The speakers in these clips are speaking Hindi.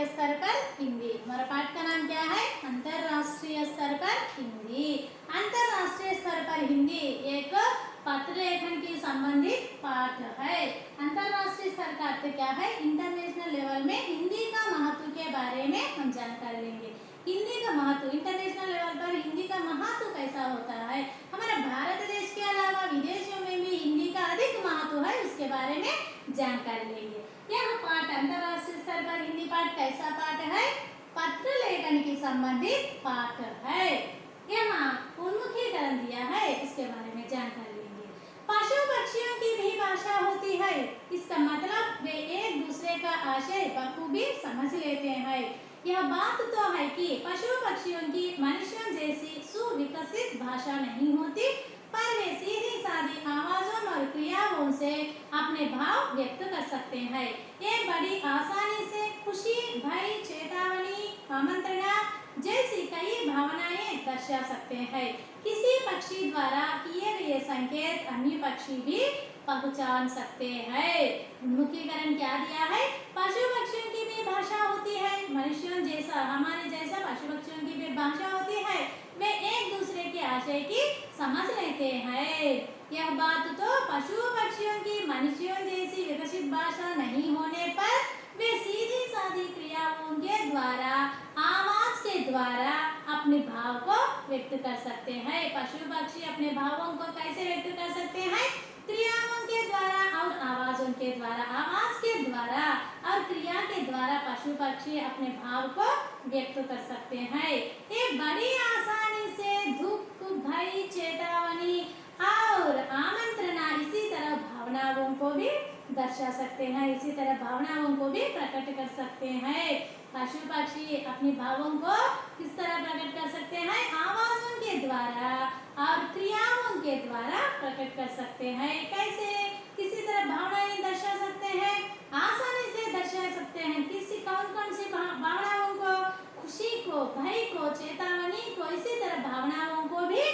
स्तर पर हिंदी। हमारा पाठ का नाम क्या है? अंतरराष्ट्रीय स्तर पर हिंदी। अंतरराष्ट्रीय स्तर पर हिंदी एक पत्र लेखन की संबंधित पाठ है। अंतरराष्ट्रीय स्तर का अर्थ क्या है? इंटरनेशनल लेवल में हिंदी का महत्व के बारे में हम जानकारी लेंगे। हिंदी का महत्व, इंटरनेशनल लेवल पर हिंदी का महत्व कैसा होता है, हमारे भारत देश के अलावा विदेशों में भी हिंदी का अधिक महत्व है, उसके बारे में जानकारी लेंगे। यह पाठ अंतरराष्ट्रीय स्तर पर हिंदी पाठ कैसा पाठ है? पत्र लेखन की संबंधित पाठ है। यहाँ उन्मुखीकरण दिया है, उसके बारे में जानकारी लेंगे। पशु पक्षियों की भी भाषा होती है, इसका मतलब वे एक दूसरे का आशय बखूबी समझ लेते हैं। यह बात तो है कि पशु पक्षियों की मनुष्यों जैसी सुविकसित भाषा नहीं होती, पर वे सीधी सादी आवाजों और क्रियाओं से अपने भाव व्यक्त कर सकते हैं। ये बड़ी आसानी से खुशी, भय, चेतावनी, आमंत्रणा जैसी कई भावनाएं दर्शा सकते हैं। किसी पक्षी द्वारा किए गए संकेत अन्य पक्षी भी पहचान सकते हैं। उन्मुखीकरण क्या दिया है? पशु पक्षियों की भी भाषा होती है, मनुष्यों जैसा, हमारे जैसा पशु पक्षियों की भी भाषा होती है, वे एक दूसरे के आशय की समझ लेते हैं। यह बात तो पशु पक्षियों की मनुष्यों जैसी विकसित भाषा नहीं होने पर वे सीधी सादी क्रियाओं के द्वारा, आवाज के द्वारा अपने भाव को व्यक्त कर सकते हैं। पशु पक्षी अपने भावों को कैसे व्यक्त कर सकते हैं? क्रियाओं के द्वारा और आवाजों के द्वारा, आवाज के द्वारा और क्रिया के द्वारा पशु पक्षी अपने भाव को व्यक्त कर सकते हैं। ये बड़ी आसानी से दुख, भय, चेतावनी और आमंत्रणा, इसी तरह भावनाओं को भी दर्शा सकते हैं, इसी तरह भावनाओं को भी प्रकट कर सकते हैं। पशु पक्षी अपने भावों को किस तरह प्रकट कर सकते हैं? आवाजों के द्वारा और क्रियाओं के द्वारा प्रकट कर सकते हैं। कैसे, किसी तरह भावनाएं दर्शा सकते हैं, आसानी से दर्शा सकते हैं। किसी कौन सी भावनाओं को? खुशी को, भय को, चेतावनी को, इसी तरह भावनाओं को भी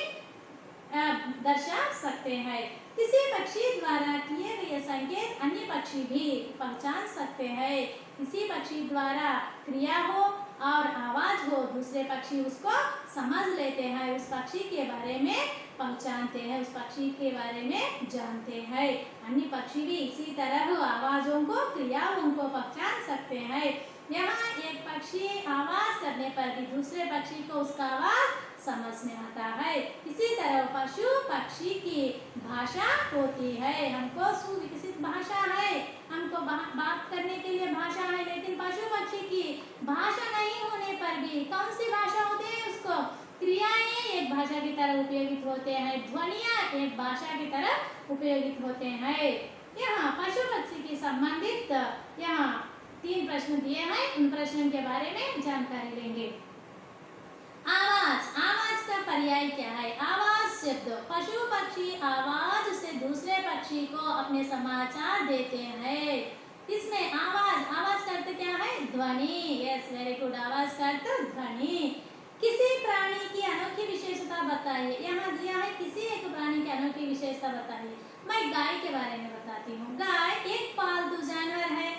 दर्शा सकते हैं। किसी पक्षी द्वारा किए गए संकेत अन्य पक्षी भी पहचान सकते हैं। किसी पक्षी द्वारा क्रिया हो और आवाज हो, दूसरे पक्षी उसको समझ लेते हैं, उस पक्षी के बारे में पहचानते हैं, उस पक्षी के बारे में जानते हैं। अन्य पक्षी भी इसी तरह आवाजों को, क्रियाओं को पहचान सकते हैं। यहाँ एक पक्षी आवाज करने पर भी दूसरे पक्षी को उसका आवाज समझ में आता है। इसी तरह पशु पक्षी की भाषा होती है। हमको सुविकसित भाषा है, हमको बात करने के लिए भाषा है, लेकिन पशु पक्षी की भाषा नहीं होने पर भी कौन सी भाषा होती है? उसको क्रियाएं एक भाषा की तरह उपयोगित होते हैं, ध्वनियां एक भाषा की तरह उपयोगित होते हैं। यहाँ पशु पक्षी की संबंधित यहाँ 3 प्रश्न दिए हैं, उन प्रश्नों के बारे में जानकारी लेंगे। आवाज, आवाज का पर्याय क्या है? आवाज शब्द, पशु पक्षी आवाज से दूसरे पक्षी को अपने समाचार देते हैं। इसमें आवाज, आवाज का अर्थ क्या है? ध्वनि। यस, वेरी गुड, आवाज का अर्थ ध्वनि। किसी प्राणी की अनोखी विशेषता बताइए। यहाँ दिया है किसी एक प्राणी की अनोखी विशेषता बताइए। मैं गाय के बारे में बताती हूँ। गाय एक पालतू जानवर है,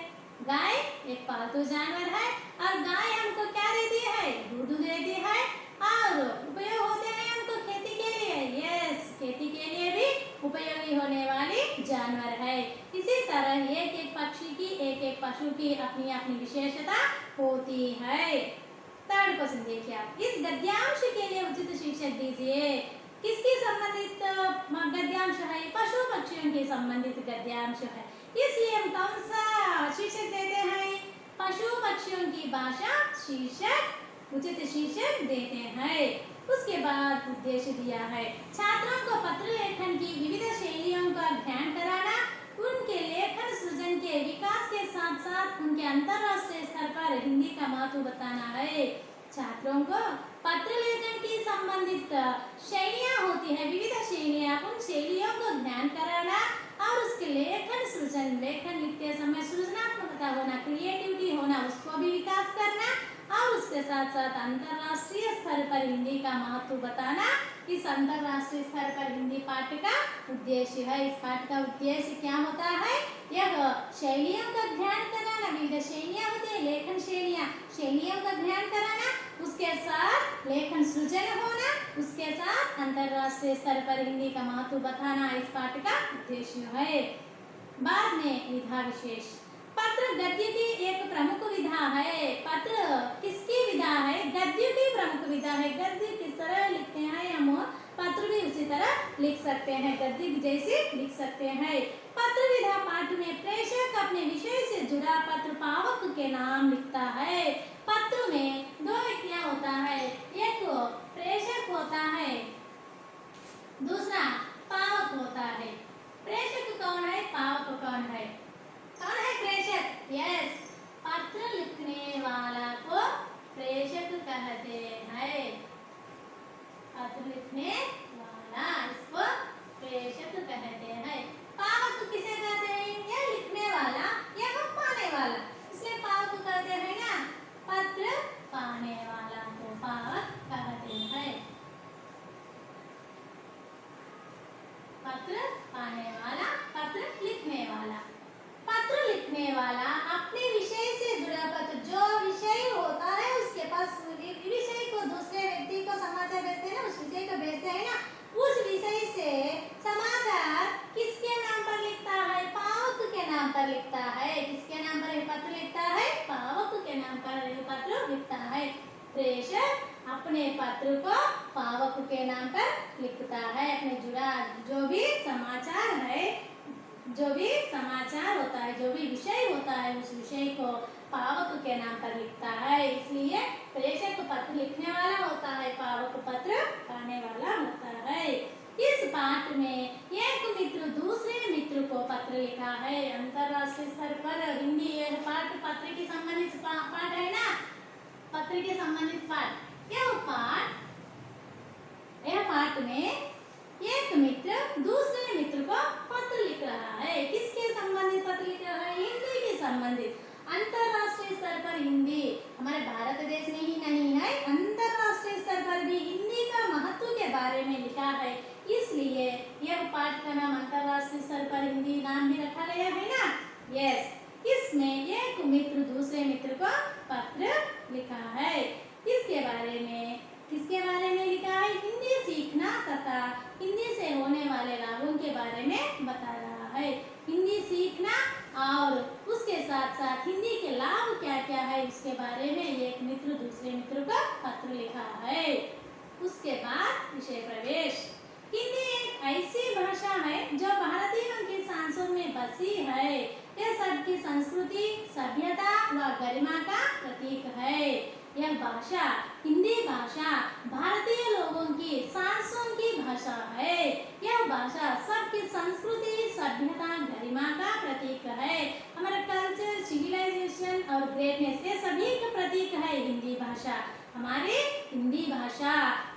गाय एक पालतू जानवर है और गाय हमको क्या देती है? दूध देती है और उपयोग होते हैं हमको खेती के लिए। यस, खेती के लिए भी उपयोगी होने वाली जानवर है। इसी तरह एक एक पक्षी की, एक एक पशु की अपनी अपनी विशेषता होती है। 3rd क्वेश्चन देखिए आप। इस गद्यांश के लिए उचित शीर्षक दीजिए। किसकी संबंधित गद्यांश है? पशु पक्षियों के संबंधित गद्यांश है, इसलिए हम कौन सा शीर्षक देते हैं? पशु पक्षियों की भाषा शीर्षक, उचित शीर्षक देते हैं। उसके बाद उद्देश्य दिया है। छात्रों को पत्र लेखन की विविध शैलियों का ज्ञान कराना, उनके लेखन सृजन के विकास के साथ साथ उनके अंतरराष्ट्रीय स्तर पर हिंदी का महत्व बताना है। छात्रों को पत्र लेखन की संबंधित शैलियाँ होती है, विविध शैलियाँ, उन शैलियों को ज्ञान कराना और उसके लेखन सृजन, लेखन लिखते समय सृजनात्मकता होना, क्रिएटिविटी होना, उसको भी विकास करना और उसके साथ साथ अंतरराष्ट्रीय स्तर पर हिंदी का महत्व बताना। इस अंतरराष्ट्रीय स्तर पर हिंदी पाठ का उद्देश्य है। इस पाठ का उद्देश्य क्या होता है? यह शैलियों का ध्यान कराना, विविध शैलियाँ होती है, लेखन शैलियाँ, उसके साथ लेखन सृजन होना, उसके साथ अंतरराष्ट्रीय स्तर पर हिंदी का महत्व बताना इस पाठ का उद्देश्य है। बाद में विधा विशेष। पत्र गद्य की एक प्रमुख विधा है। पत्र किसकी विधा है? गद्य की प्रमुख विधा है। गद्य किस तरह लिखते हैं हम, पत्र भी उसी तरह लिख सकते हैं, गद्य जैसे लिख सकते हैं। पत्र विधा पाठ में प्रेषक अपने विषय से जुड़ा पत्र पावक के नाम लिखता है। पत्र में दो व्यक्तियां होता है, एक प्रेषक होता है, दूसरा पावक होता है। प्रेषक कौन है, पावक कौन है? कौन है प्रेषक? यस, पत्र लिखने वाला को प्रेषक कहते हैं। पत्र लिखने वाला इसको प्रेषक कहते हैं। पावक किसे कहते हैं? या लिखने वाला या पाने वाला, इसलिए पावक कहते हैं ना। पत्र पाने वाला को पावक कहते हैं। पत्र पाने वाला, पत्र लिखने वाला। पत्र लिखने वाला अपने विषय से जुड़ा पत्र, जो विषय होता है उसके पास विषय को दूसरे व्यक्ति को समाचार भेजते हैं ना, उस विषय को भेजते हैं ना, उस विषय से समाचार किसके नाम पर लिखता है? पावक के नाम पर लिखता है। किसके नाम पर पत्र लिखता है? पावक के नाम पर पत्र लिखता है। प्रेषक अपने पत्र को पावक के नाम पर लिखता है। अपने जुड़ा जो भी समाचार है, जो भी समाचार होता है, जो भी विषय होता है, उस विषय को पावक के नाम पर लिखता है। इसलिए प्रेषक पत्र लिखने वाला होता है, पावक पत्र पाने वाला होता है। इस पाठ में एक मित्र दूसरे मित्र को पत्र लिखा है। अंतरराष्ट्रीय स्तर पर हिंदी यह पाठ पत्र के संबंधित पाठ है ना, पत्र के संबंधित पाठ। यह पाठ में एक मित्र दूसरे मित्र को पत्र लिख रहा है। किसके संबंधित पत्र लिख रहा है? हिंदी के संबंधित। अंतरराष्ट्रीय स्तर पर हिंदी हमारे भारत देश में ही नहीं है, अंतरराष्ट्रीय स्तर पर भी हिंदी का महत्व के बारे में लिखा है। इसलिए यह पाठ का नाम अंतरराष्ट्रीय स्तर पर हिंदी नाम भी रखा गया है ना। यस, इसमें एक मित्र दूसरे मित्र को पत्र लिखा है। किसके बारे में लिखा है? हिंदी सीखना तथा हिंदी से होने वाले लाभों के बारे में बता रहा है। हिंदी सीखना और उसके साथ साथ हिंदी के लाभ क्या क्या है उसके बारे में एक मित्र दूसरे मित्र को पत्र लिखा है। उसके बाद विषय प्रवेश। हिंदी एक ऐसी भाषा है जो भारतीयों के सांसों में बसी है। यह सबकी संस्कृति, सभ्यता व गरिमा का प्रतीक है। यह भाषा, हिंदी भाषा भारतीय लोगों की सांसों की भाषा है। यह भाषा सबकी संस्कृति, सभ्यता, गरिमा का प्रतीक है। हमारा कल्चर, सिविलाइजेशन और ग्रेटनेस ये सभी का प्रतीक है हिंदी भाषा। हमारी हिंदी भाषा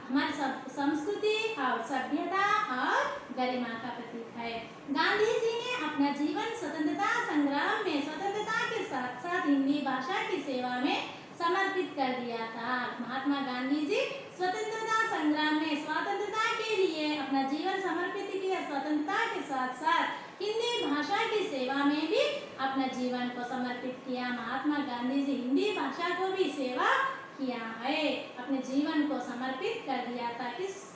हमारी संस्कृति और सभ्यता और गरिमा का प्रतीक है। गांधी जी ने अपना जीवन स्वतंत्रता संग्राम में स्वतंत्रता के साथ साथ हिंदी भाषा की सेवा में समर्पित कर दिया था। महात्मा गांधी जी स्वतंत्रता संग्राम में स्वतंत्रता के लिए अपना जीवन समर्पित किया। स्वतंत्रता के साथ साथ हिंदी भाषा की सेवा में भी अपना जीवन को समर्पित किया। महात्मा गांधी जी हिंदी भाषा को भी सेवा किया है, अपने जीवन को समर्पित कर दिया था।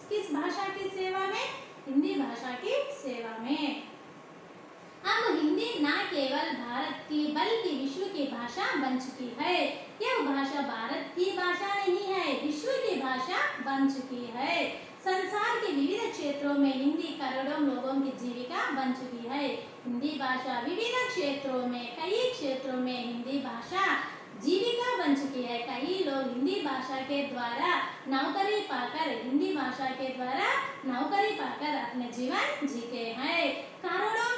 किस भाषा की सेवा में? हिंदी भाषा की सेवा में। अब हिंदी न केवल भारत की बल्कि विश्व की भाषा बन चुकी है। यह भाषा भारत की भाषा नहीं है, विश्व की भाषा बन चुकी है। संसार के विविध क्षेत्रों में हिंदी करोड़ों लोगों की जीविका बन चुकी है। हिंदी भाषा विभिन्न क्षेत्रों में, कई क्षेत्रों में हिंदी भाषा जीविका बन चुकी है। कई लोग हिंदी भाषा के द्वारा नौकरी पाकर, हिंदी भाषा के द्वारा नौकरी पाकर अपने जीवन जीते हैं। करोड़ों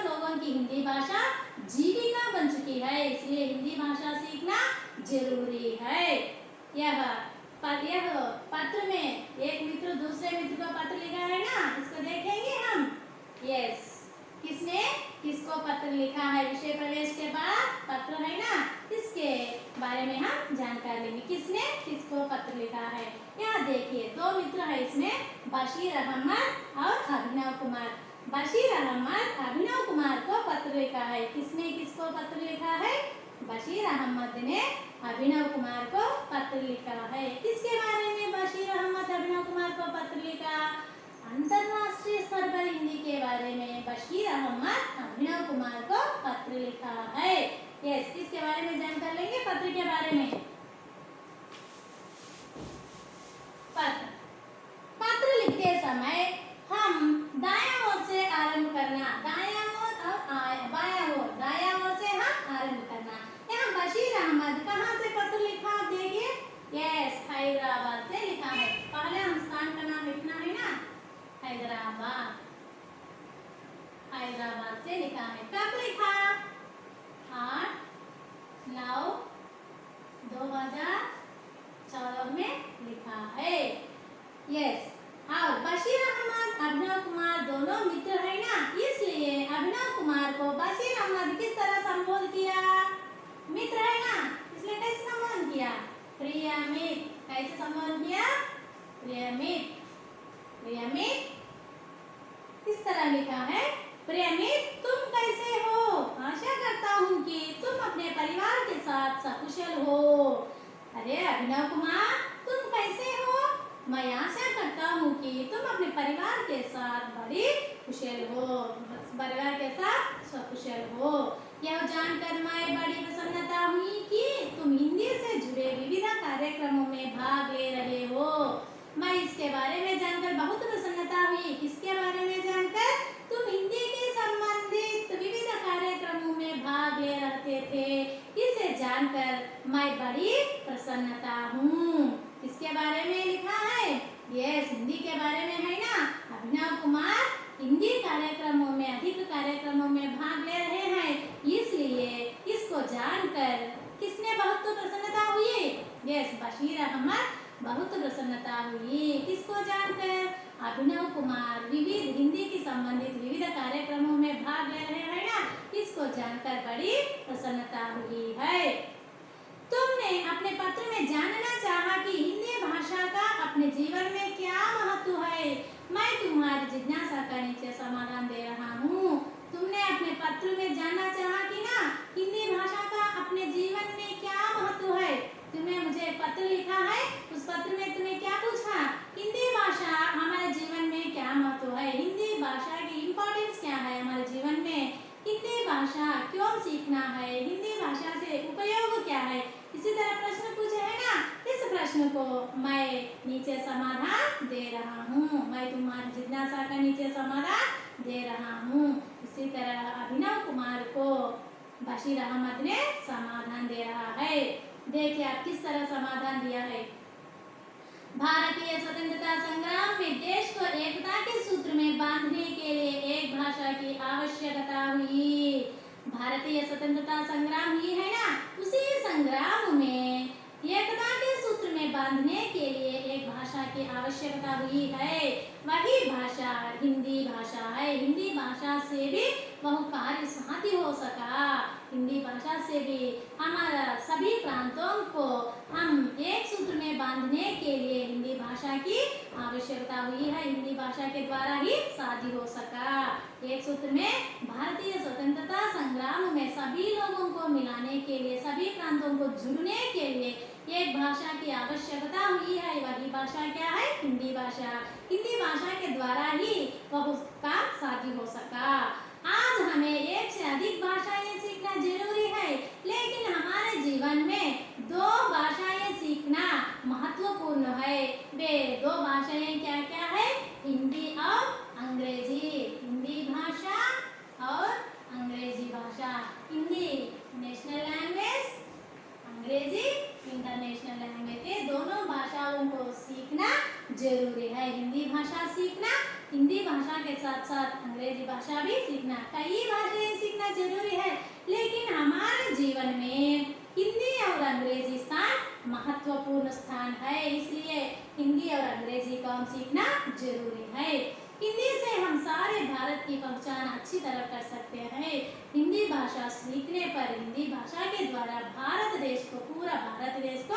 लोगों की हिंदी भाषा जीविका बन चुकी है। इसलिए हिंदी भाषा सीखना जरूरी है। यह पत्र में एक मित्र दूसरे मित्र को पत्र लिखा है ना, इसको देखेंगे हम। यस, किसने किसको पत्र लिखा है? विषय प्रवेश के बाद पत्र है ना, इसके बारे में हम जानकारी लेंगे। किसने किसको पत्र लिखा है? यहाँ देखिए, दो मित्र है इसमें, बशीर अहमद और अभिनव कुमार। बशीर अहमद अभिनव कुमार को पत्र लिखा है। किसने किसको पत्र लिखा है? बशीर अहमद ने अभिनव कुमार को पत्र लिखा है। किसके बारे में बशीर अहमद अभिनव कुमार को पत्र लिखा? अंतरराष्ट्रीय स्तर पर हिंदी के बारे में बशीर अहमद अभिनव कुमार को पत्र लिखा है। यस, किसके बारे में जानकर लेंगे? पत्र के बारे में। पत्र लिखते समय हम दायां ओर से आरंभ करना, दायां ओर और बायां ओर, दायां ओर से हम आरंभ करना। यहाँ बशीर अहमद कहाँ से पत्र लिखा आप देखिए। यस, हैदराबाद से लिखा है। पहले हम स्थान का नाम लिखना है ना, हैदराबाद, हैदराबाद से लिखा है। कब लिखा? 8/9/2014 में लिखा है। यस, और बशीर अहमद अभिनव कुमार दोनों मित्र है ना, इसलिए अभिनव कुमार को बशीर अहमद किस तरह संबोधित किया? मित्र है ना, इसलिए कैसे संबोधन किया? प्रिय मित्र। कैसे संबोधन किया? प्रिय मित्र। प्रिय मित्र किस तरह लिखा है? प्रिय मित्र, तुम कैसे हो? आशा करता हूँ कि तुम अपने परिवार के साथ सकुशल हो। अरे अभिनव कुमार, तुम कैसे हो? मैं आशा करता हूँ कि तुम अपने परिवार के साथ बड़ी कुशल हो, परिवार के साथ सकुशल हो। यह जानकर मैं बड़ी प्रसन्नता हुई कि तुम हिंदी से जुड़े विविध कार्यक्रमों में भाग ले रहे हो। मैं इसके बारे में जानकर बहुत प्रसन्नता हुई। किसके बारे में जानकर? तुम हिंदी के संबंधित विविध कार्यक्रमों में भाग ले रहे थे, इसे जानकर मैं बड़ी प्रसन्नता हूँ। किसके बारे में लिखा है? यस, हिंदी के बारे में है ना। अभिनव कुमार हिंदी कार्यक्रमों में, अधिक कार्यक्रमों में भाग ले रहे हैं, इसलिए इसको जानकर किसने बहुत प्रसन्नता हुई? यस, बशीर अहमद बहुत प्रसन्नता हुई। किसको जानकर? अभिनव कुमार विविध हिंदी की संबंधित विविध कार्यक्रमों में भाग ले रहे हैं ना, इसको जानकर बड़ी प्रसन्नता हुई है। तुमने अपने पत्र में जानना चाहा कि हिंदी भाषा का अपने जीवन में क्या महत्व है। मैं तुम्हारी जिज्ञासा का नीचे समाधान दे रहा हूँ। तुमने अपने पत्र में जानना चाहा कि ना हिंदी भाषा का अपने जीवन में क्या महत्व है। तुमने मुझे पत्र लिखा है, उस पत्र में तुम्हें क्या पूछा? हिंदी भाषा हमारे जीवन में क्या महत्व है, हिंदी भाषा की इम्पोर्टेंस क्या है हमारे जीवन में, हिंदी भाषा क्यों सीखना है, हिंदी भाषा से उपयोग क्या है। इसी तरह प्रश्न पूछे है ना, इस प्रश्न को मैं नीचे समाधान दे रहा हूँ। मैं तुम्हारी जिज्ञासा का नीचे समाधान दे रहा हूँ। इसी तरह अभिनव कुमार को बशीर अहमद ने समाधान दे रहा है। देखिए आप किस तरह समाधान दिया है। भारतीय स्वतंत्रता संग्राम में देश को एकता के सूत्र में बांधने के लिए एक भाषा की आवश्यकता हुई। भारतीय स्वतंत्रता संग्राम ही है ना, उसी संग्राम में एकता के सूत्र में बांधने के लिए एक भाषा की आवश्यकता हुई है। वही भाषा हिंदी भाषा है। हिंदी भाषा से भी बहुकार्य साध्य हो सका। हिंदी भाषा से भी हमारा सभी प्रांतों को हम एक सूत्र में बांधने के लिए हिंदी भाषा की आवश्यकता हुई है। हिंदी भाषा के द्वारा ही साध्य हो सका। एक सूत्र में भारतीय स्वतंत्रता संग्राम में सभी लोगों को मिलाने के लिए, सभी प्रांतों को जुड़ने के लिए एक भाषा की आवश्यकता हुई है। वही भाषा क्या है? हिंदी भाषा। हिंदी भाषा के द्वारा ही वह उसका साध्य हो सका। आज हमें एक से अधिक भाषाएं सीखना जरूरी है, लेकिन हमारे जीवन में दो भाषाएं सीखना महत्वपूर्ण है। वे दो भाषाएं क्या क्या है? हिंदी और अंग्रेजी। हिंदी भाषा और अंग्रेजी भाषा। हिंदी नेशनल लैंग्वेज, अंग्रेजी इंटरनेशनल लैंग्वेज। ये दोनों भाषाओं को सीखना जरूरी है। हिंदी भाषा सीखना, हिंदी भाषा के साथ साथ अंग्रेजी भाषा भी सीखना। कई भाषाएं सीखना जरूरी है, लेकिन हमारे जीवन में हिंदी और अंग्रेजी स्थान महत्वपूर्ण स्थान है। इसलिए हिंदी और अंग्रेजी को हम सीखना जरूरी है। हिंदी से हम सारे भारत की पहचान अच्छी तरह कर सकते हैं। हिंदी भाषा सीखने पर हिंदी भाषा के द्वारा भारत देश को, पूरा भारत देश को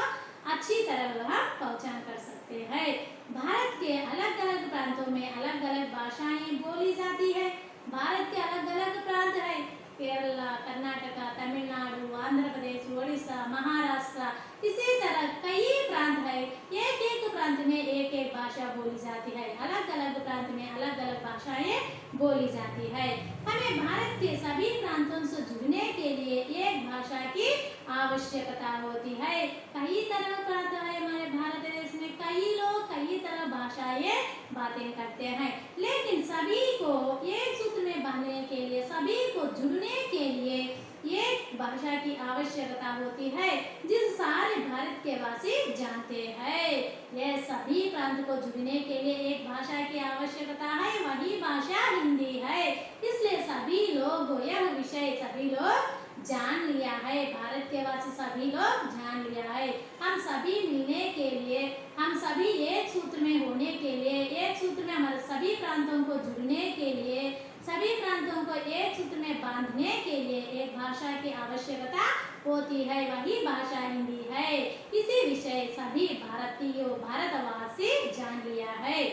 अच्छी तरह हम पहचान कर सकते हैं। भारत के अलग अलग प्रांतों में अलग अलग भाषाएं बोली जाती है। भारत के अलग अलग प्रांत है, केरला, कर्नाटका, तमिलनाडु, आंध्र प्रदेश, ओडिशा, महाराष्ट्र, इसी तरह कई प्रांत है। एक एक प्रांत में एक एक भाषा बोली जाती है, अलग अलग प्रांत में अलग अलग भाषाएं बोली जाती है। हमें भारत के सभी प्रांतों से जुड़ने के लिए एक भाषा की आवश्यकता होती है। कई तरह प्रांत है हमारे भारत देश में, कई लोग कई तरह भाषाएं बातें करते हैं, लेकिन सभी को एक सूत्र में बांधने के लिए, सभी को जुड़ने के लिए एक भाषा की आवश्यकता होती है, जिस सारे भारत के वासी जानते हैं। यह सभी प्रांत को जुड़ने के लिए एक भाषा की आवश्यकता है, वही भाषा हिंदी है। इसलिए सभी लोग यह विषय सभी लोग जान लिया है, भारत के वासी सभी लोग जान लिया है। हम सभी मिलने के लिए, हम सभी एक सूत्र में होने के लिए, एक सूत्र में हमारे सभी प्रांतों को जुड़ने के लिए, सभी प्रांतों को एक सूत्र में बांधने के लिए एक भाषा की आवश्यकता होती है, वही भाषा हिंदी है। इसी विषय सभी भारतवासी जान लिया है।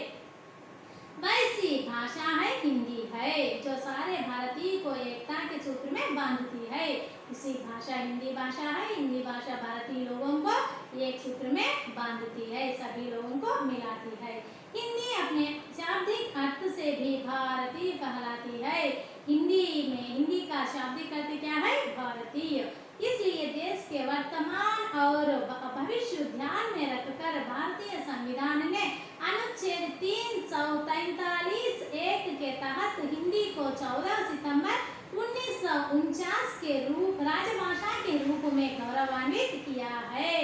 वैसी भाषा है हिंदी है, जो सारे भारतीय को एकता के सूत्र में बांधती है। इसी भाषा हिंदी भाषा है। हिंदी भाषा भारतीय लोगों को एक सूत्र में बांधती है, सभी लोगों को मिलाती है। हिंदी अपने शाब्दिक अर्थ से भी भारतीय कहलाती है। हिंदी में, हिंदी का शाब्दिक अर्थ क्या है? भारतीय। इसलिए देश के वर्तमान और भविष्य ध्यान में रखकर भारतीय संविधान ने अनुच्छेद 343 एक के तहत हिंदी को 14 सितंबर 1949 के रूप राजभाषा के रूप में गौरवान्वित किया है।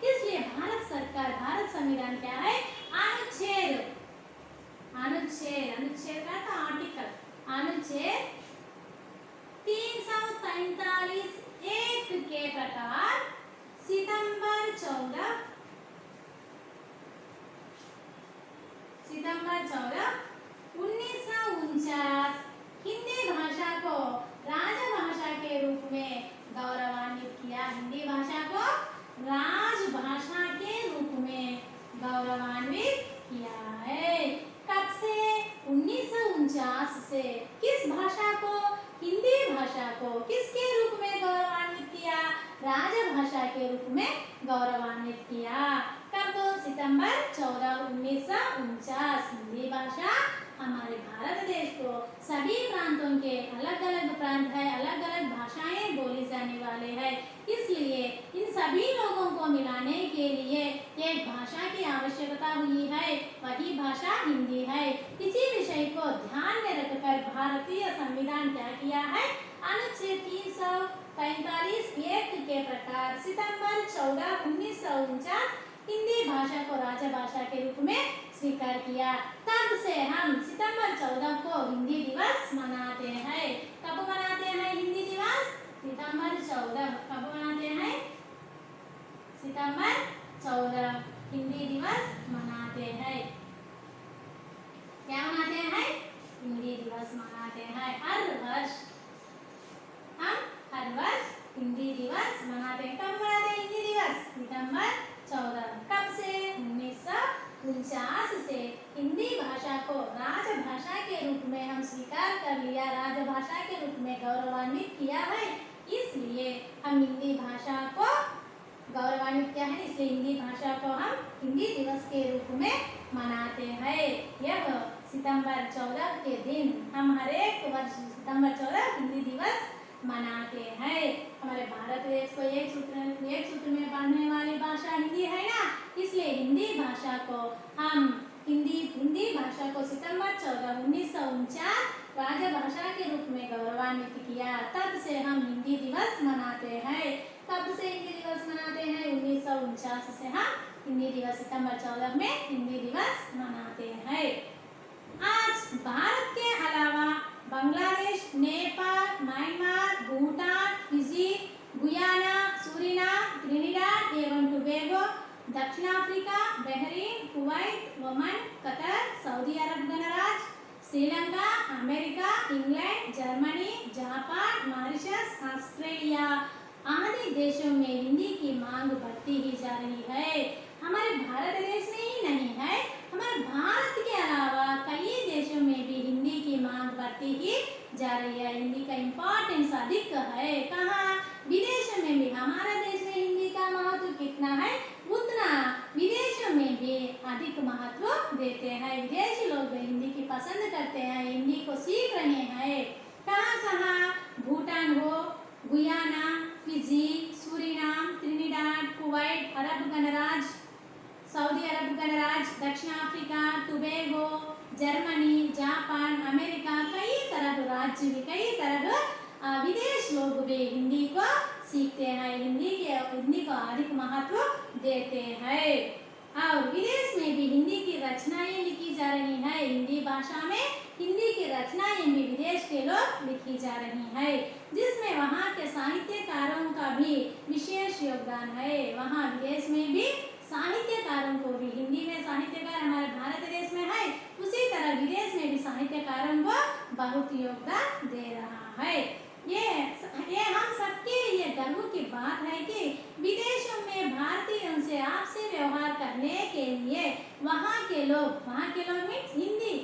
इसलिए भारत सरकार, भारत संविधान क्या है? अनुच्छेद का था आर्टिकल, अनुच्छेद 343 एक के प्रकार सितंबर 14 1949 हिंदी भाषा को राजभाषा के रूप में गौरवान्वित किया। हिंदी भाषा को राजभाषा के रूप में गौरवान्वित किया है। कब से? 1949 से। किस भाषा को? हिंदी भाषा को किसके रूप में गौरवान्वित किया? राजभाषा के रूप में गौरवान्वित किया। कब? सितंबर 14, 1949। हिंदी भाषा हमारे भारत देश को सभी प्रांतों के अलग अलग प्रांत है, अलग अलग भाषाएं बोली जाने वाले हैं। इसलिए इन सभी लोगों को मिलाने के लिए एक भाषा की आवश्यकता हुई है, वही भाषा हिंदी है। इसी विषय को ध्यान में रखकर भारतीय संविधान क्या किया है? अनुच्छेद 343 एक के प्रकार सितंबर 14, 1949 हिंदी भाषा को राजभाषा के रूप में स्वीकार किया। तब से हम सितंबर 14 को हिंदी दिवस मनाते हैं। कब मनाते हैं हिंदी दिवस? सितंबर 14। कब मनाते हैं? सितंबर 14 हिंदी दिवस मनाते हैं। क्या मनाते हैं? हिंदी दिवस मनाते हैं। हर वर्ष हिंदी दिवस मनाते हैं। कब मनाते हैं हिंदी दिवस? सितंबर 14। कब से? 1949 से हिंदी भाषा को राजभाषा के रूप में हम स्वीकार कर लिया, राजभाषा के रूप में गौरवान्वित किया है। इसलिए हम हिंदी भाषा को गौरवान्वित किया है, इसलिए हिंदी भाषा को हम हिंदी दिवस के रूप में मनाते हैं। यह सितंबर 14 के दिन हम हर एक वर्ष सितंबर 14 हिंदी दिवस मनाते हैं। हमारे भारत देश को एक सूत्र में बांधने वाली भाषा हिंदी है ना, इसलिए हिंदी भाषा को हम हिंदी भाषा को सितंबर 14, 1949 राजभाषा के रूप में गौरवान्वित किया। तब से हम हिंदी दिवस मनाते हैं। कब से हिंदी दिवस मनाते हैं? 1949 से हम हिंदी दिवस सितंबर 14 में हिंदी दिवस मनाते हैं। आज भारत के अलावा Bangladesh, Nepal, Myanmar, Bhutan, Fiji, Guyana, Suriname, Trinidad एवं टोबैगो, दक्षिण Africa, Bahrain, Kuwait, Oman, Qatar, Saudi Arab गणराज्य, Sri Lanka, America, England, Germany, Japan, Mauritius, Australia आदि देशों में हिंदी की मांग बढ़ती ही जा रही है। हमारे भारत देश में ही नहीं है, हमारे भारत के अलावा कई देशों में भी हिंदी की मांग बढ़ती ही जा रही है। हिंदी का इम्पोर्टेंस अधिक है। कहाँ? विदेशों में भी। हमारा देश में देते हैं, विदेशी लोग भी हिंदी की पसंद करते हैं, हिंदी को सीख रहे हैं। कहाँ कहाँ? भूटान हो, Guyana, Fiji, Suriname, Trinidad, Kuwait, Arab गणराज्य, सऊदी अरब गणराज्य, दक्षिण Africa, Tobago, Germany, Japan, America, कई तरह राज्य भी, कई तरह विदेश लोग भी हिंदी को सीखते हैं, हिंदी को अधिक महत्व देते हैं। और विदेश में भी हिंदी की रचनाएं लिखी जा रही हैं, हिंदी भाषा में हिंदी की रचनाएं भी विदेश के लोग लिखी जा रही हैं, जिसमें वहाँ के साहित्यकारों का भी विशेष योगदान है। वहाँ विदेश में भी साहित्यकारों को भी, हिंदी में साहित्यकार हमारे भारत देश में है, उसी तरह विदेश में भी साहित्यकारों को बहुत योगदान दे रहा है। ये हम सबके लिए गर्व की बात है कि विदेशों में भारतीयों से आपसी व्यवहार करने के लिए वहाँ के लोग मीन्स हिंदी,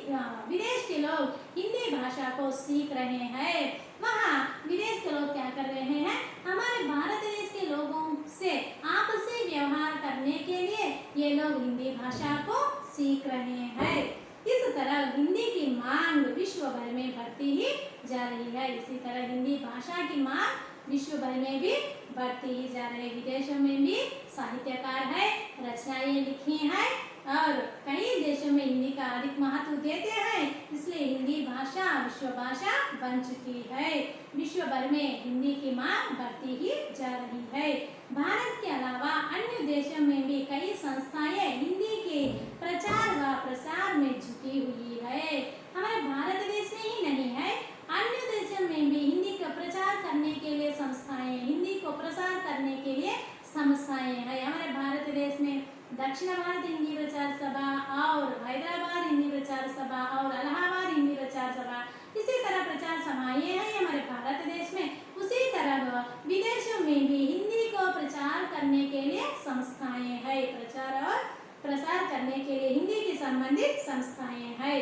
विदेश के लोग हिंदी भाषा को सीख रहे हैं। वहाँ विदेश के लोग क्या कर रहे हैं? हमारे भारत देश के लोगों से आपसी व्यवहार करने के लिए ये लोग हिंदी भाषा को सीख रहे हैं। इस तरह हिंदी की मांग विश्व भर में बढ़ती ही जा रही है। इसी तरह हिंदी भाषा की मांग विश्व भर में भी बढ़ती ही जा रही है। विदेशों में भी साहित्यकार है, रचनाएं लिखी हैं और कई देशों में हिंदी का अधिक महत्व देते हैं, इसलिए हिंदी भाषा विश्व भाषा बन चुकी है। विश्व भर में हिंदी की मांग बढ़ती ही जा रही है। भारत के अलावा अन्य देशों में भी कई संस्थाएं हिंदी के प्रचार व प्रसार में जुटी हुई है। हमारे भारत देश में ही नहीं है, अन्य देशों में भी हिंदी का प्रचार करने के लिए संस्थाएं, हिंदी को प्रसार करने के लिए संस्थाएं हैं। हमारे भारत देश में दक्षिण भारत हिंदी प्रचार सभा और हैदराबाद हिंदी प्रचार सभा और इलाहाबाद हिंदी प्रचार सभा, इसी तरह प्रचार सभाएं हैं हमारे भारत देश में। उसी तरह विदेशों में भी हिंदी को प्रचार करने के लिए संस्थाएं हैं, प्रचार और प्रसार करने के लिए हिंदी की संबंधित संस्थाएं हैं,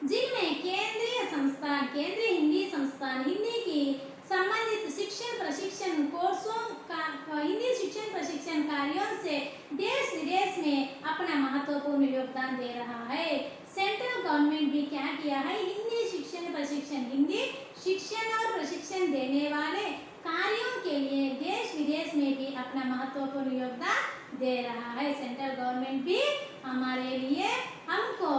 जिनमें केंद्रीय संस्थान, केंद्रीय हिंदी संस्थान हिंदी की संबंधित शिक्षण प्रशिक्षण कोर्सों का, हिंदी शिक्षण प्रशिक्षण कार्यों से देश विदेश में अपना महत्वपूर्ण योगदान दे रहा है। सेंट्रल गवर्नमेंट भी क्या किया है? हिंदी शिक्षण प्रशिक्षण, हिंदी शिक्षण और प्रशिक्षण देने वाले कार्यों के लिए देश विदेश में भी अपना महत्वपूर्ण योगदान दे रहा है। सेंट्रल गवर्नमेंट भी हमारे लिए, हमको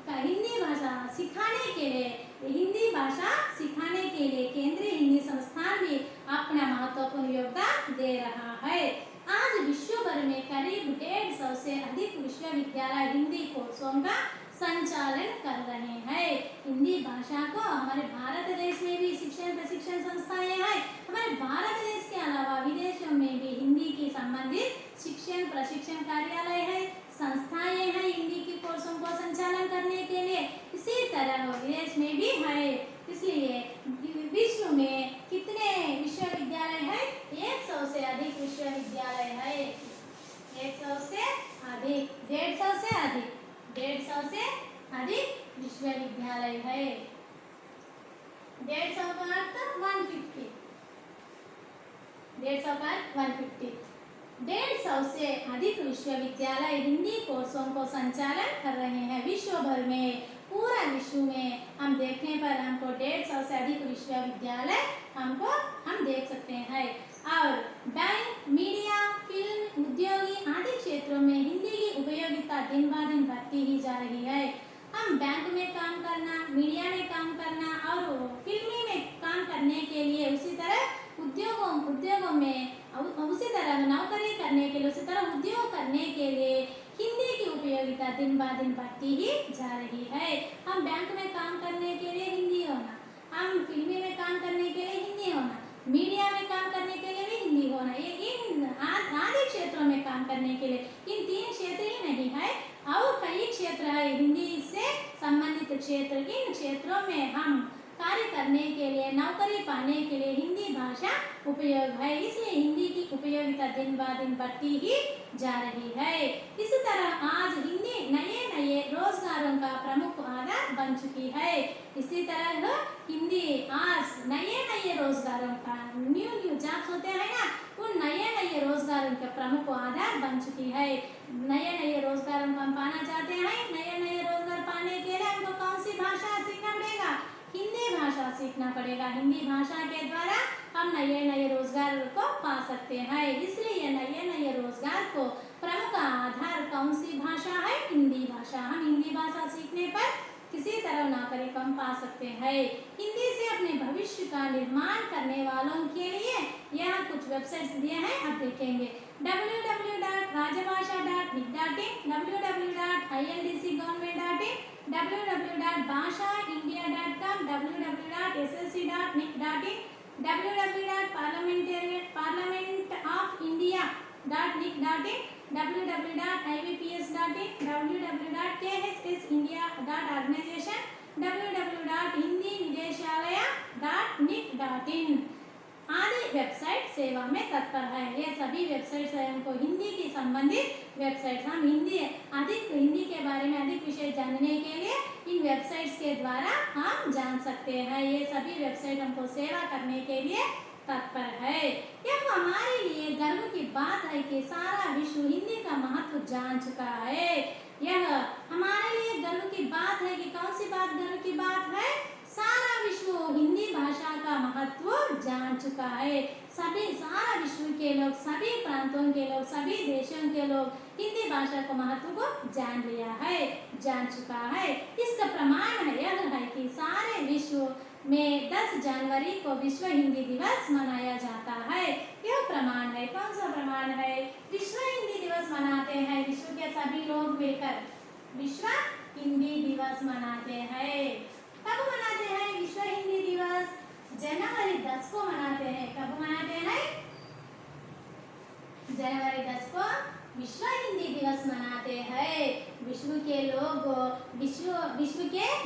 हिंदी भाषा सिखाने के लिए, हिंदी भाषा सिखाने के लिए केंद्रीय हिंदी संस्थान भी अपना महत्वपूर्ण योगदान दे रहा है। आज विश्व भर में करीब 150 से अधिक विश्वविद्यालय हिंदी कोर्सों का संचालन कर रहे हैं। हिंदी भाषा को हमारे भारत देश में भी शिक्षण प्रशिक्षण संस्थाएं हैं। हमारे भारत देश के अलावा विदेशों में भी हिंदी की संबंधित शिक्षण प्रशिक्षण कार्यालय है, संस्थाएं हैं हिंदी के कोर्सों को संचालन करने के लिए। इसी तरह विदेश में भी है। इसलिए विश्व में कितने विश्वविद्यालय हैं? 100 से अधिक विश्वविद्यालय है। 100 से अधिक, 150 से अधिक, 150 से अधिक विश्वविद्यालय है। 150 का अर्थ 150, 150 का 150। 150 से अधिक विश्वविद्यालय हिंदी कोर्सों को संचालन कर रहे हैं विश्व भर में। पूरा विश्व में हम देखने पर हमको 150 से अधिक विश्वविद्यालय हम देख सकते हैं। और बैंक, मीडिया, फिल्म, उद्योगी आदि क्षेत्रों में हिंदी की उपयोगिता दिन ब दिन बढ़ती ही जा रही है। हम बैंक में काम करना, मीडिया में काम करना और फिल्मी में काम करने के लिए, उसी तरह उद्योगों में, उसी तरह नौकरी करने के लिए, उसी तरह उद्योग करने के लिए हिंदी की उपयोगिता दिन ब दिन बढ़ती ही जा रही है। हम बैंक में काम करने के लिए हिंदी होना, हम फिल्मी में काम करने के लिए हिंदी होना, मीडिया में काम करने के लिए भी हिंदी होना, ये इन आदि क्षेत्रों में काम करने के लिए, इन 3 क्षेत्र ही नहीं है और कई क्षेत्र है हिंदी से संबंधित क्षेत्र। इन क्षेत्रों में हम कार्य करने के लिए, नौकरी पाने के लिए हिंदी भाषा उपयोग है। इसलिए हिंदी की उपयोगिता दिन ब दिन बढ़ती ही जा रही है। इसी तरह आज हिंदी नए नए रोजगारों का प्रमुख आधार बन चुकी है। इसी तरह हिंदी आज नए नए रोजगारों का, न्यू जॉब्स होते हैं ना, उन नए नए रोजगारों का प्रमुख आधार बन बन चुकी है। नए नए रोजगार हम पाना चाहते हैं। नए नए रोजगार पाने के लिए हमको कौन सी भाषा सीखना पड़ेगा? हिंदी भाषा सीखना पड़ेगा। हिंदी भाषा के द्वारा हम नए नए रोजगार को पा सकते हैं। इसलिए नए नए रोजगार को प्रमुख आधार कौन सी भाषा है? हिंदी भाषा। हम हिंदी भाषा सीखने पर किसी तरह नौकरी कम पा सकते हैं। हिंदी से अपने भविष्य का निर्माण करने वालों के लिए यहाँ कुछ वेबसाइट्स दिए हैं, आप देखेंगे। www.rajabhasha.nic.in, www.indcgovernment.in, www.bhashaindia.com, www.ssc.nic.in, www.parliamentofIndia.nic.in, www.ivps.in, www.khsindia.organization, www.hindinideshalaya.nic.in आदि वेबसाइट सेवा में तत्पर है। ये सभी वेबसाइट्स है हमको हिंदी की संबंधित वेबसाइट्स। हम हिंदी के बारे में अधिक विषय जानने के लिए इन वेबसाइट्स के द्वारा हम जान सकते हैं। ये सभी वेबसाइट हमको सेवा करने के लिए तत्पर है। यह हमारे लिए गर्व की बात है कि सारा विश्व हिंदी का महत्व जान चुका है। यह हमारे लिए गर्व की बात है कि कौन सी बात गर्व की बात है? सारा विश्व हिंदी भाषा का महत्व जान चुका है। सारा विश्व के लोग, सभी प्रांतों के लोग, सभी देशों के लोग हिंदी भाषा को महत्व को जान लिया है, जान चुका है। इसका प्रमाण है यह है कि सारे विश्व में 10 जनवरी को विश्व हिंदी दिवस मनाया जाता है। यह प्रमाण है। कौन सा प्रमाण है? विश्व हिंदी दिवस मनाते हैं विश्व के सभी लोग मिलकर। विश्व हिंदी दिवस मनाते हैं। कब मनाते हैं विश्व हिंदी दिवस? जनवरी 10 को मनाते हैं। कब मनाते हैं? जनवरी 10 को विश्व हिंदी दिवस मनाते हैं। विश्व के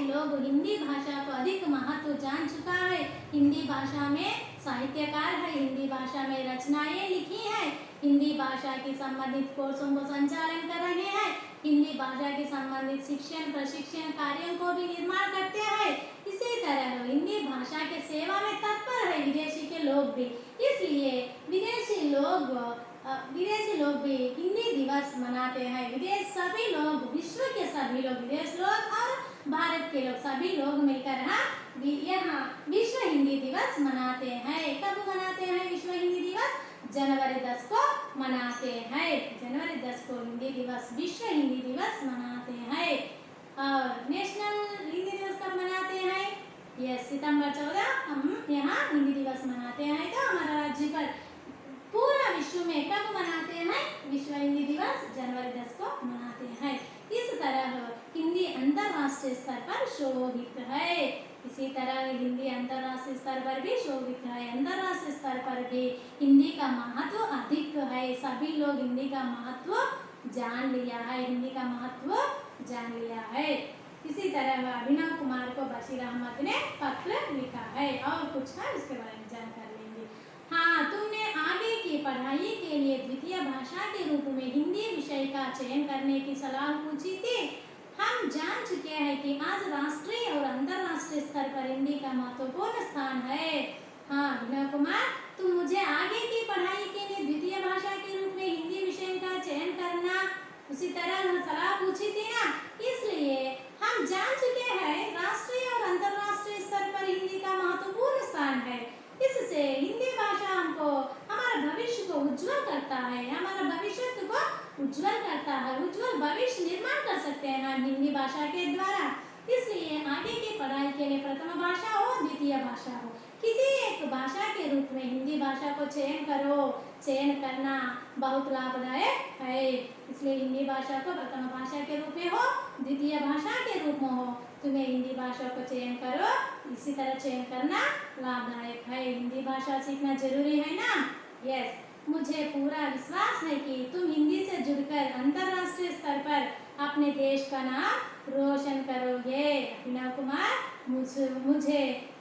लोग हिंदी भाषा को अधिक महत्व जान चुका है। हिंदी भाषा में साहित्यकार है, हिंदी भाषा में रचनाएं लिखी हैं, हिंदी भाषा की संबंधित कोर्सों को संचालन कर रहे हैं, हिंदी भाषा के संबंधित शिक्षण प्रशिक्षण कार्यों को भी निर्माण करते हैं। इसी तरह हिंदी भाषा के सेवा में तत्पर है विदेशी के लोग भी। इसलिए विदेशी लोग भी हिंदी दिवस मनाते हैं। सभी लोग, विश्व के सभी लोग, विदेश लोग और भारत के लोग, सभी लोग मिलकर यहाँ विश्व हिंदी दिवस मनाते हैं। कब मनाते हैं विश्व हिंदी दिवस? जनवरी 10 को मनाते हैं। जनवरी 10 को हिंदी दिवस, विश्व हिंदी दिवस मनाते हैं। और नेशनल हिंदी दिवस कब मनाते हैं? ये सितंबर 14 हम यहाँ हिंदी दिवस मनाते हैं। तो हमारा राज्य पर पूरा विश्व में कब मनाते हैं विश्व हिंदी दिवस? जनवरी 10 को मनाते हैं। इस तरह हिंदी अंतरराष्ट्रीय स्तर पर शोभित है। इसी तरह हिंदी अंतरराष्ट्रीय स्तर पर भी शोभित है। अंतरराष्ट्रीय स्तर पर भी हिंदी का महत्व अधिक है। सभी लोग हिंदी का महत्व जान लिया है, हिंदी का महत्व जान लिया है। इसी तरह अभिनव कुमार को बशीर अहमद ने पत्र लिखा है। और कुछ है उसके बारे में जानकारी लेंगे। हाँ, तुमने आगे की पढ़ाई के लिए द्वितीय भाषा के रूप में हिंदी विषय का चयन करने की सलाह पूछी थी। हम जान चुके हैं कि आज राष्ट्रीय और अंतरराष्ट्रीय स्तर पर हिंदी का महत्वपूर्ण स्थान है। हाँ अभिनव कुमार, तुम मुझे आगे की पढ़ाई के लिए द्वितीय भाषा के रूप में हिंदी विषय का चयन करना उसी तरह सलाह पूछी थी ना। इसलिए हम जान चुके हैं राष्ट्रीय और अंतरराष्ट्रीय स्तर पर हिंदी का महत्वपूर्ण स्थान है। इससे हिंदी भाषा हमको हमारा भविष्य को उज्जवल करता है, हमारा भविष्य को उज्जवल करता है। उज्जवल भविष्य निर्माण कर सकते हैं हम हिंदी भाषा के द्वारा। इसलिए आगे की पढ़ाई के लिए प्रथम भाषा हो, द्वितीय भाषा हो, किसी एक भाषा के रूप में हिंदी भाषा को चयन करो। चयन करना बहुत लाभदायक है। इसलिए हिंदी भाषा को प्रथम भाषा के रूप में हो, द्वितीय भाषा के रूप में हो, तुम्हें हिंदी भाषा को चयन करो। इसी तरह चयन करना लाभदायक है। हिंदी भाषा सीखना जरूरी है ना। यस, मुझे पूरा विश्वास है कि तुम हिंदी से जुड़कर अंतरराष्ट्रीय स्तर पर अपने देश का नाम रोशन करोगे। अभिनव कुमार, मुझे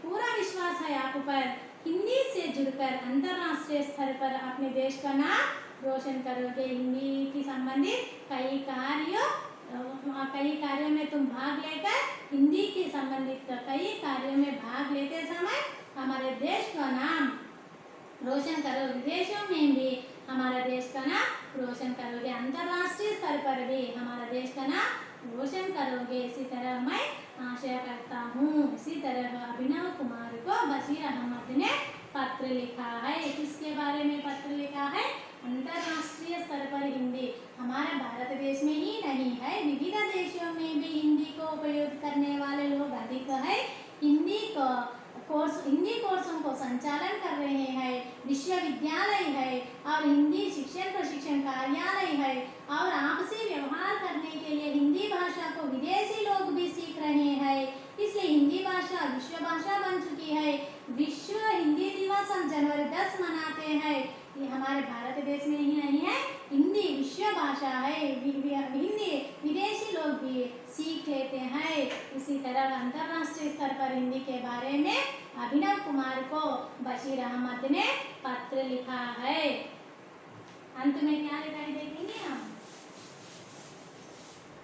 पूरा विश्वास है आप पर। हिंदी से जुड़कर अंतरराष्ट्रीय स्तर पर अपने देश का नाम रोशन करोगे। हिंदी की संबंधित कई कार्यों में तुम भाग लेकर हिंदी के संबंधित कई कार्यों में भाग लेते समय हमारे देश का नाम रोशन करो। विदेशों में भी हम हमारा देश का नाम रोशन करोगे, अंतर्राष्ट्रीय स्तर पर भी हमारा देश का नाम रोशन करोगे, इसी तरह मैं आशा करता हूँ। इसी तरह अभिनव कुमार को बशीर अहमद ने पत्र लिखा है। किसके बारे में पत्र लिखा है? अंतर्राष्ट्रीय स्तर पर हिंदी हमारे भारत देश में ही नहीं है, विविध देशों में भी हिंदी को उपयोग करने वाले लोग अधिक है। हिंदी कोर्सों को संचालन कर रहे हैं, विश्वविद्यालय है और हिंदी शिक्षण प्रशिक्षण कार्यालय है, और आपसी व्यवहार करने के लिए हिंदी भाषा को विदेशी लोग भी सीख रहे हैं। इसलिए हिंदी भाषा विश्व भाषा बन चुकी है। विश्व हिंदी दिवस हम जनवरी 10 मनाते हैं। ये हमारे भारत देश में ही नहीं है, हिंदी विश्व भाषा है, हिंदी विदेशी लोग भी सीख लेते हैं। इसी तरह अंतर्राष्ट्रीय स्तर पर हिंदी के बारे में अभिनव कुमार को बशीर अहमद ने पत्र लिखा है। अंत में क्या लिखा है देखेंगे हम,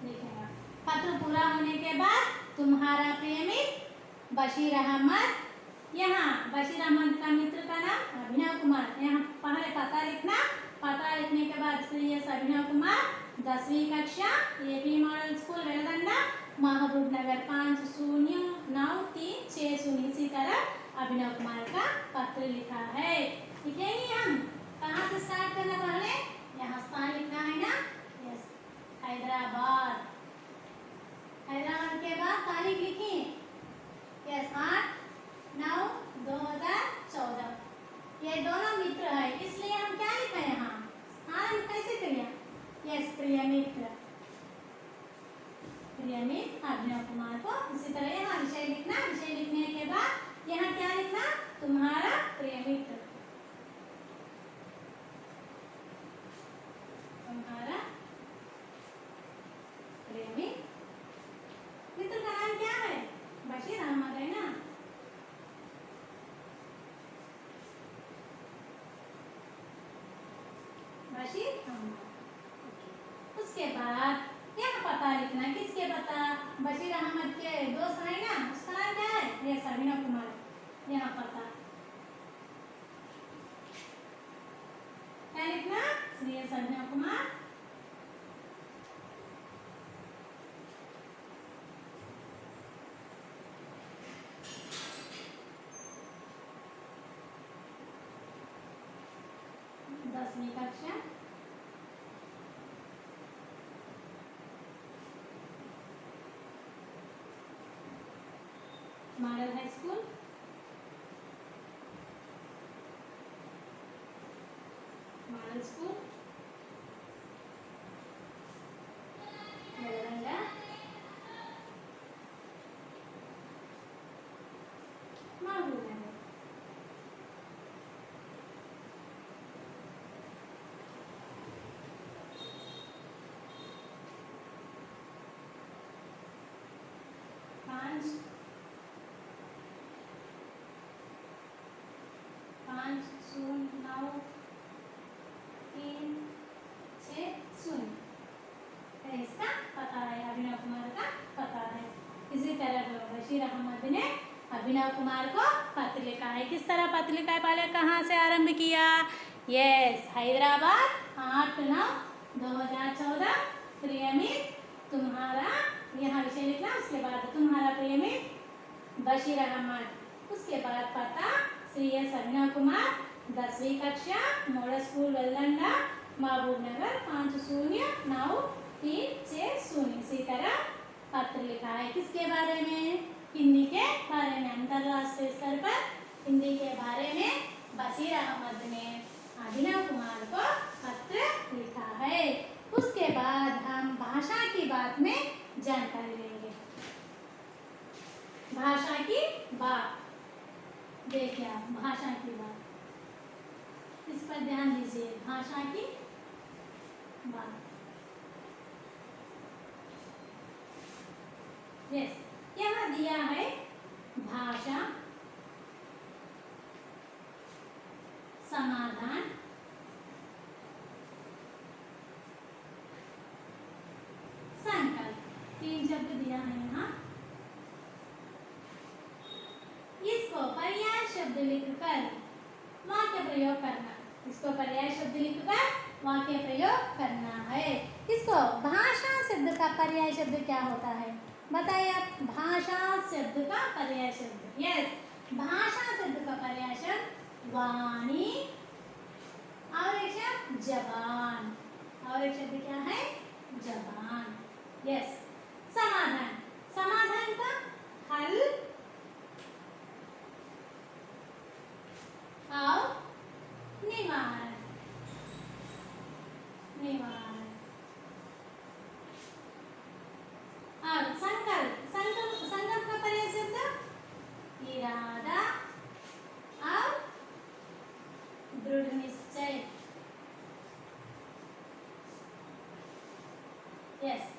देखेंगे। पत्र पूरा होने के बाद तुम्हारा प्रेमित बशीर अहमद, यहाँ बशीर अहमद का मित्र का नाम अभिनव कुमार, यहाँ पहले पता लिखना, पता लिखने के बाद श्री एस अभिनव कुमार 10वीं कक्षा एपी मॉडल स्कूल वेलगंडा महबूब नगर 509360। इसी तरह अभिनव कुमार का पत्र लिखा है। ठीक है, हम कहाँ से स्टार्ट करना, पहले यहाँ स्थान लिखना है ना, यस हैदराबाद। हैदराबाद के बाद तारीख लिखिए, यस 8/9/2014। ये दोनों मित्र है, इसलिए हम क्या लिखा है यहाँ, स्थान कैसे करिए, यस प्रिय मित्र, प्रिय मित्र अभिनव कुमार को। इसी तरह यहाँ विषय लिखना, विषय लिखने के बाद यहाँ क्या लिखना, तुम्हारा प्रिय मित्र, तुम्हारा प्रिय मित्र का नाम क्या है, बशीर अहमद है ना। बशीर अहमद। उसके बाद यहाँ पता लिखना, किसके पता, बशीर अहमद के दोस्त है ना, उसका नाम क्या है, यस अभिनव कुमार। यहाँ पता क्या लिखना, श्री एस अभिनव कुमार, दसवीं कक्षा मॉडल हाई स्कूल वेलगंडा महबूब नगर। पाँच 50936 इसका पता है, अभिनव कुमार का पता है। इसी तरह बशीर अहमद ने अभिनव कुमार को पत्र लिखा है। किस तरह पत्र लिखा है, पहले कहाँ से आरंभ किया, यस हैदराबाद 8/9/2014। प्रिय मित्र तुम्हारा, यहाँ विषय लिखना, उसके बाद तुम्हारा प्रिय मित्र बशीर अहमद, उसके बाद पता श्री एस अभिनव कुमार 10वीं कक्षा मॉडल स्कूल वेलगंडा महबूब नगर 509360। इसी तरह पत्र लिखा है, किसके बारे में, हिंदी के बारे में, अंतर्राष्ट्रीय स्तर पर हिंदी के बारे में बशीर अहमद ने अभिनव कुमार को पत्र लिखा है। उसके बाद हम भाषा की बात में जानकारी लेंगे। भाषा की बात देखिए, आप भाषा की बात, इस पर ध्यान दीजिए, भाषा की बात, यस यहाँ दिया है भाषा समाधान संकल्प, 3 शब्द दिया है यहाँ। इसको पर्याय शब्द लिखकर वाक्य प्रयोग करना, इसको उसको पर्याय शब्द लिखकर वाक्य प्रयोग करना है। इसको भाषा शब्द का पर्याय शब्द क्या होता है बताइए आप। भाषा शब्द का पर्याय शब्द, यस, भाषा शब्द का पर्याय शब्द वाणी और एक शब्द जबान, और एक शब्द क्या है जबान, यस। समाधान, समाधान का हल और निवारण, निवारण और संकल्प, संकल्प, संकल्प का पर्याय शब्द इरादा और दृढ़ निश्चय, यस।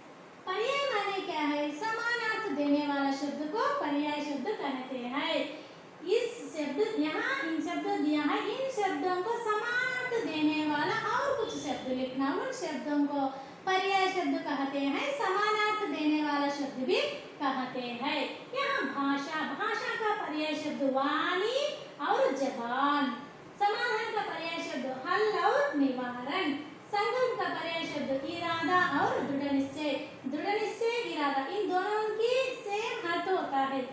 पर्याय माने क्या है, समानार्थ देने वाला शब्द को पर्याय शब्द कहते हैं। इस शब्द यहाँ इन शब्द दिया है, इन शब्दों को समानार्थ देने वाला और कुछ शब्द लिखना, उन शब्दों को पर्याय शब्द कहते हैं। समानार्थ देने वाला शब्द भी कहते हैं। यहाँ भाषा, भाषा का पर्याय शब्द वाणी और जबान, समाधान का पर्याय शब्द हल और निवारण, संकल्प का पर्याय शब्द इरादा और दृढ़ निश्चय, दृढ़ निश्चय इरादा इन दोनों की सेम अर्थ होता है।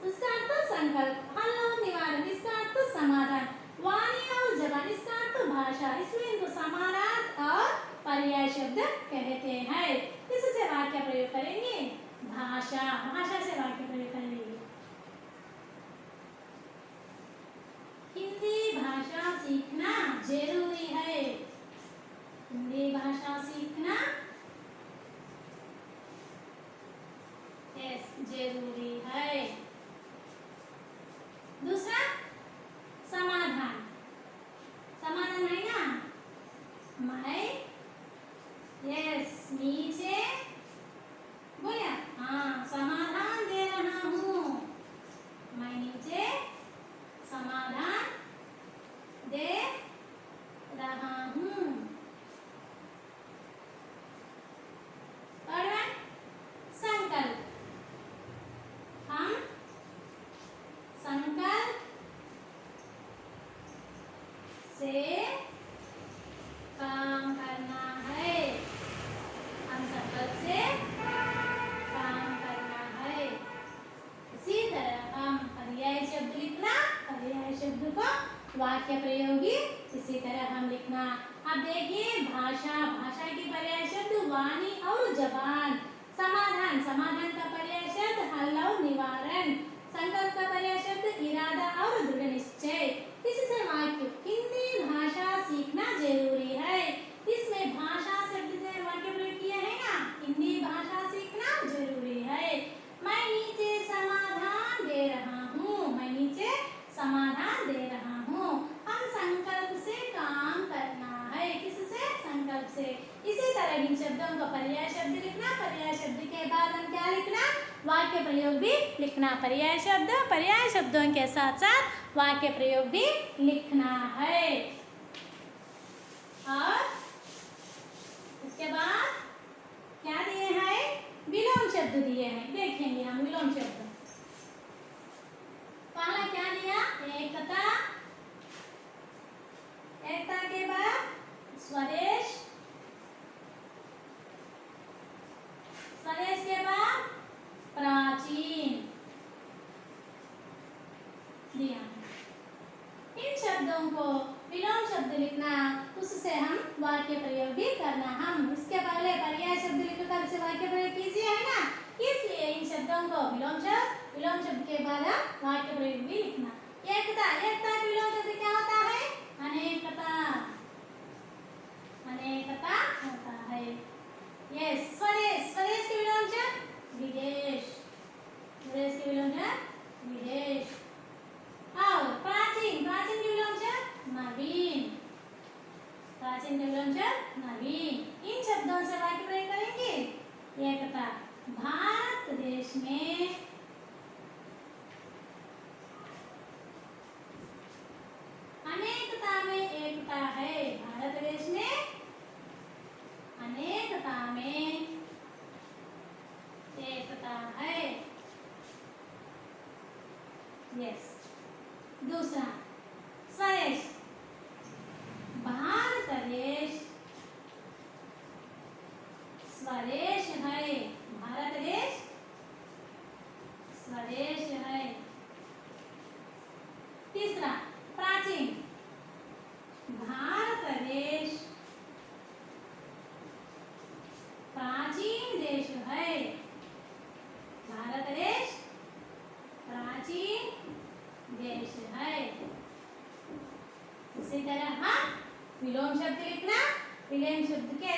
इसका अर्थ संकल्प, हल और निवारण इसका अर्थ समाधान, वाणी और जबान इसका अर्थ भाषा, इसलिए इनको समानार्थ और पर्याय शब्द कहते हैं। इससे वाक्य प्रयोग करेंगे भाषा, भाषा से वाक्य प्रयोग करेंगे। हिंदी भाषा सीखना जरूरी है, हिंदी भाषा सीखना जरूरी है। दूसरा समाधान, समाधान है ना, मैं यस नीचे बोलिए, हाँ समाधान दे रहा हूँ, मैं नीचे समाधान दे रहा हूँ। और संकल्प, हम संकल्प से काम करना है, हम संकल्प से काम करना है। इसी तरह हम पर्याय शब्द लिखना, पर्याय शब्द को वाक्य प्रयोगी इसी तरह हम लिखना। अब देखिए भाषा, भाषा की पर्याय शब्द वाणी और जबान, समाधान, समाधान का पर्याय शब्द हल और निवारण, संकल्प का पर्याय शब्द इरादा और दृढ़ निश्चय। इससे वाक्य हिंदी भाषा सीखना जरूरी है, इसमें भाषा शब्द से वाक्य प्रयोग किया है ना, हिंदी भाषा सीखना जरूरी है। मैं नीचे समाधान दे रहा हूँ, मैं नीचे समाधान दे रहा हूँ। हम संकल्प से काम करना है, किससे संकल्प से। इसी तरह इन शब्दों को पर्याय शब्द लिखना, पर्याय शब्द के बाद हम क्या लिखना वाक्य प्रयोग भी लिखना, पर्याय शब्द पर्याय शब्दों के साथ साथ वाक्य प्रयोग भी लिखना है। और उसके बाद क्या दिए हैं, विलोम शब्द दिए हैं, देखेंगे हम विलोम शब्द। पहला क्या दिया, एकता, एकता के बाद स्वदेश, स्वदेश के बाद प्राचीन दिया। इन शब्दों को विलोम शब्द लिखना, उससे हम वाक्य प्रयोग भी करना। हम इसके पहले पर्याय शब्द लिखकर से वाक्य प्रयोग कीजिए है ना, इसलिए इन शब्दों को विलोम शब्द के बाद हम वाक्य प्रयोग भी लिखना। एकता, एकता का विलोम शब्द क्या होता है, अनेकता, अनेकता होता है। यस, स्वदेश, स्वदेश के विलोम शब्द विदेश, विदेश के विलोम शब्द विदेश। और प्राचीन, प्राचीन के विलोम शब्द नवीन, प्राचीन के विलोम शब्द नवीन। इन शब्दों से वाक्य प्रयोग करेंगे। एकता, भारत देश में अनेकता में एकता है, भारत देश में अनेकता में एकता है। यस। दूसरा स्वदेश, भारत विलोम शब्द लिखना, विलोम शब्द के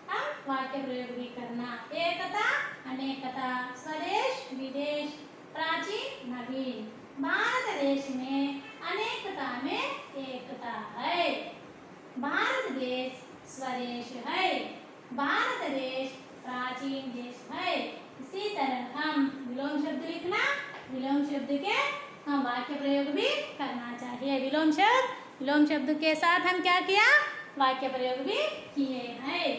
हम वाक्य प्रयोग भी करना। एकता अनेकता, स्वदेश विदेश, प्राचीन नवीन। भारत देश में अनेकता में एकता है। भारत देश स्वदेश है, भारत देश प्राचीन देश है। इसी तरह हम विलोम शब्द लिखना, विलोम शब्द के हम वाक्य प्रयोग भी करना चाहिए। विलोम शब्द के साथ हम क्या किया, वाक्य प्रयोग भी किए हैं।